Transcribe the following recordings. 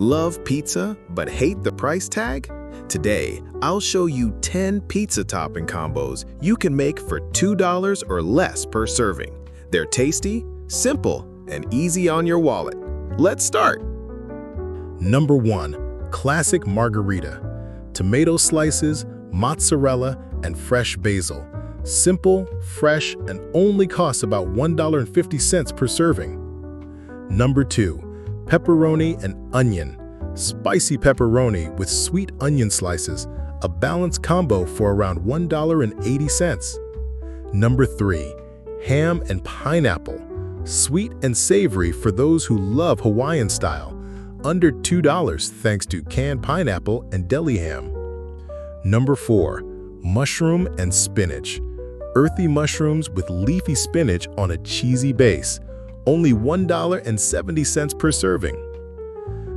Love pizza but hate the price tag? Today, I'll show you 10 pizza topping combos you can make for $2 or less per serving. They're tasty, simple, and easy on your wallet. Let's start. Number 1. Classic Margarita. Tomato slices, mozzarella, and fresh basil. Simple, fresh, and only costs about $1.50 per serving. Number 2. Pepperoni and onion. Spicy pepperoni with sweet onion slices, a balanced combo for around $1.80. Number 3. Ham and pineapple. Sweet and savory for those who love Hawaiian style. Under $2 thanks to canned pineapple and deli ham. Number 4. Mushroom and spinach. Earthy mushrooms with leafy spinach on a cheesy base. Only $1.70 per serving.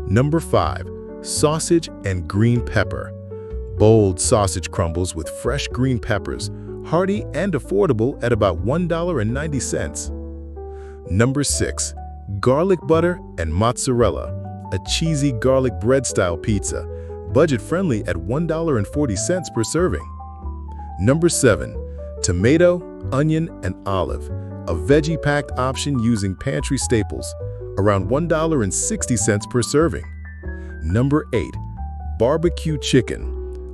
Number 5. Sausage and green pepper. Bold sausage crumbles with fresh green peppers, hearty and affordable at about $1.90. Number 6. Garlic butter and mozzarella. A cheesy garlic bread-style pizza, budget-friendly at $1.40 per serving. Number 7. Tomato, onion, and olive. A veggie-packed option using pantry staples, around $1.60 per serving. Number 8. Barbecue chicken.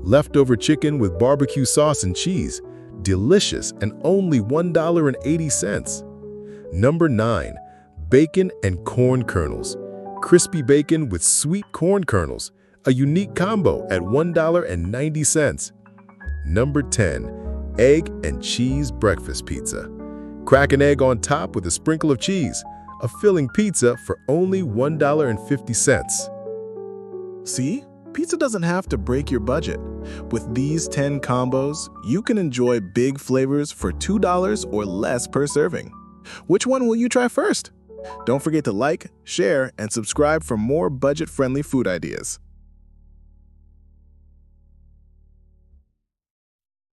Leftover chicken with barbecue sauce and cheese. Delicious and only $1.80. Number 9. Bacon and corn kernels. Crispy bacon with sweet corn kernels. A unique combo at $1.90. Number 10. Egg and cheese breakfast pizza. Crack an egg on top with a sprinkle of cheese. A filling pizza for only $1.50. See? Pizza doesn't have to break your budget. With these 10 combos, you can enjoy big flavors for $2 or less per serving. Which one will you try first? Don't forget to like, share, and subscribe for more budget-friendly food ideas.